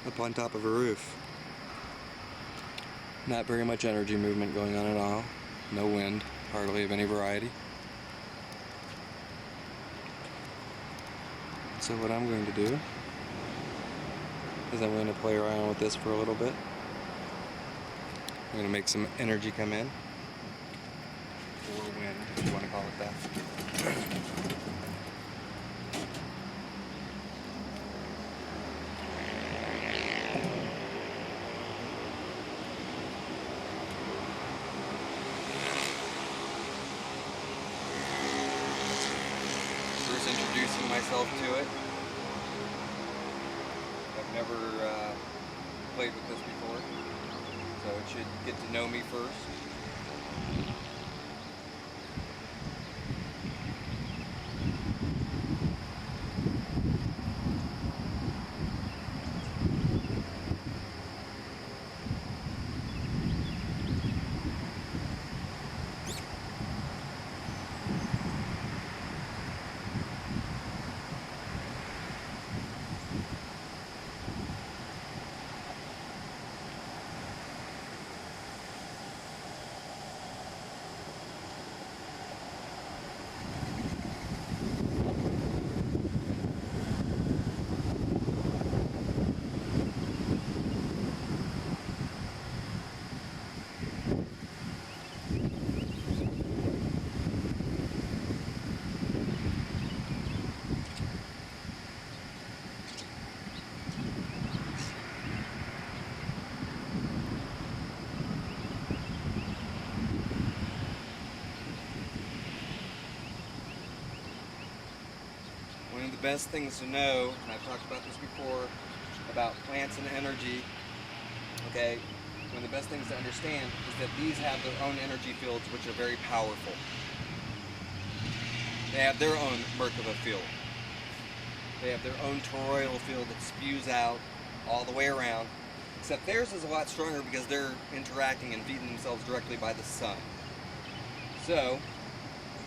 up on top of a roof. Not very much energy movement going on at all. No wind, hardly of any variety. So what I'm going to do is I'm going to play around with this for a little bit. I'm going to make some energy come in. Or wind, if you want to call it that. First introducing myself to it. I've never played with this before, so it should get to know me first. One of the best things to know, and I've talked about this before, about plants and energy, okay, one of the best things to understand is that these have their own energy fields which are very powerful. They have their own Merkaba field. They have their own toroidal field that spews out all the way around, except theirs is a lot stronger because they're interacting and feeding themselves directly by the sun. So,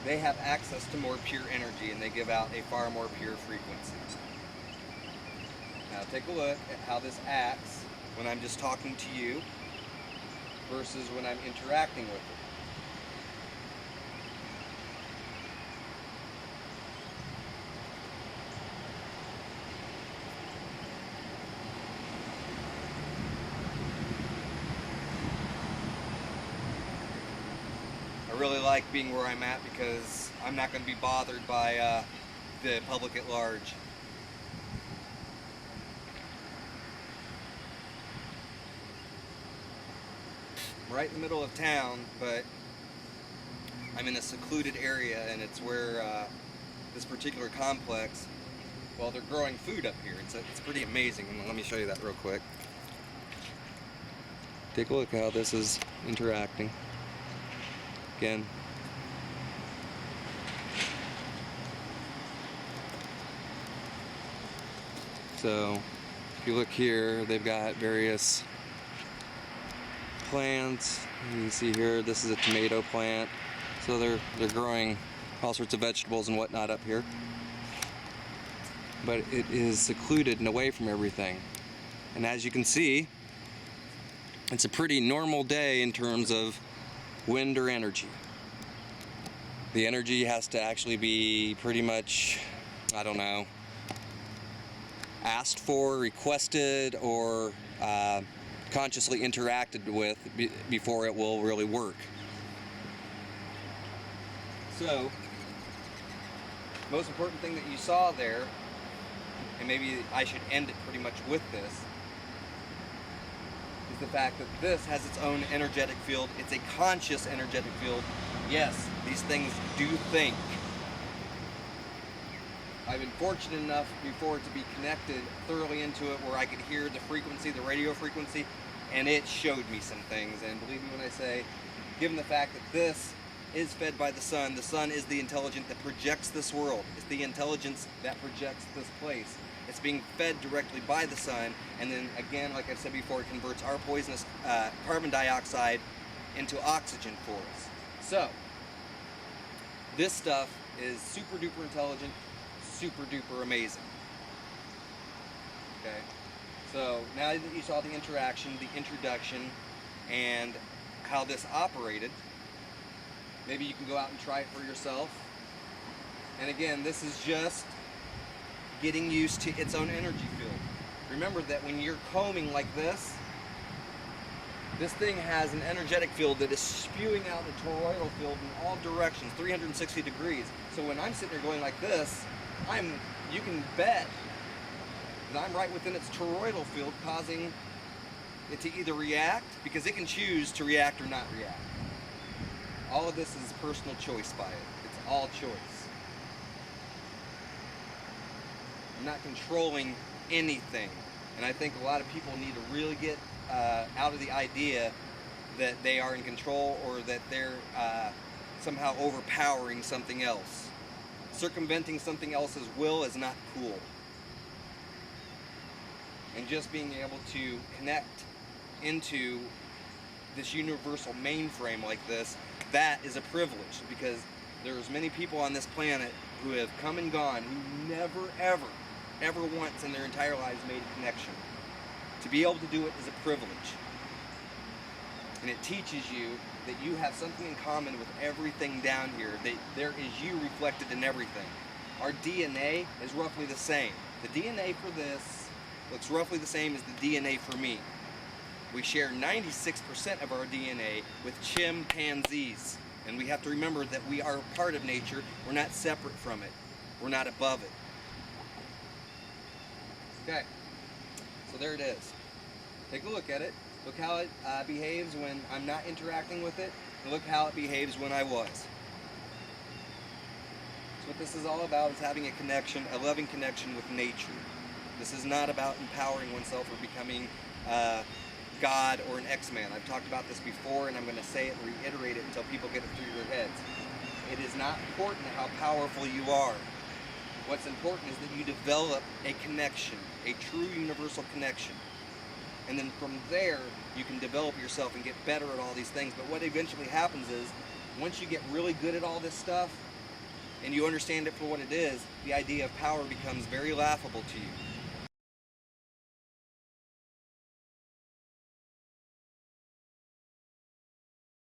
they have access to more pure energy and they give out a far more pure frequency. Now take a look at how this acts when I'm just talking to you versus when I'm interacting with it. I really like being where I'm at because I'm not going to be bothered by the public at large. I'm right in the middle of town, but I'm in a secluded area, and it's where this particular complex, well, they're growing food up here. It's pretty amazing. Let me show you that real quick. Take a look how this is interacting. Again, so if you look here, they've got various plants. You can see here, this is a tomato plant. So they're growing all sorts of vegetables and whatnot up here. But it is secluded and away from everything. And as you can see, it's a pretty normal day in terms of wind or energy. The energy has to actually be pretty much, I don't know, asked for, requested, or consciously interacted with before it will really work. So, most important thing that you saw there, and maybe I should end it pretty much with this, is the fact that this has its own energetic field. It's a conscious energetic field. Yes, these things do think. I've been fortunate enough before to be connected thoroughly into it where I could hear the frequency, the radio frequency, and it showed me some things. And believe me when I say, given the fact that this is fed by the sun is the intelligence that projects this world. It's the intelligence that projects this place. It's being fed directly by the sun, and then again, like I've said before, it converts our poisonous carbon dioxide into oxygen for us. So, this stuff is super duper intelligent, super duper amazing. Okay? So now that you saw the interaction, the introduction, and how this operated, maybe you can go out and try it for yourself. And again, this is just getting used to its own energy field. Remember that when you're combing like this thing has an energetic field that is spewing out the toroidal field in all directions, 360 degrees. So when I'm sitting there going like this, you can bet that I'm right within its toroidal field, causing it to either react, because it can choose to react or not react. All of this is personal choice by it. It's all choice. I'm not controlling anything. And I think a lot of people need to really get out of the idea that they are in control or that they're somehow overpowering something else. Circumventing something else's will is not cool. And just being able to connect into this universal mainframe like this, that is a privilege, because there's many people on this planet who have come and gone who never ever once in their entire lives made a connection. To be able to do it is a privilege. And it teaches you that you have something in common with everything down here, that there is you reflected in everything. Our DNA is roughly the same. The DNA for this looks roughly the same as the DNA for me. We share 96% of our DNA with chimpanzees. And we have to remember that we are a part of nature. We're not separate from it. We're not above it. Okay, so there it is. Take a look at it. Look how it behaves when I'm not interacting with it, and look how it behaves when I was. So what this is all about is having a connection, a loving connection with nature. This is not about empowering oneself or becoming God or an X-Man. I've talked about this before, and I'm going to say it and reiterate it until people get it through their heads. It is not important how powerful you are. What's important is that you develop a connection, a true universal connection. And then from there, you can develop yourself and get better at all these things. But what eventually happens is, once you get really good at all this stuff, and you understand it for what it is, the idea of power becomes very laughable to you.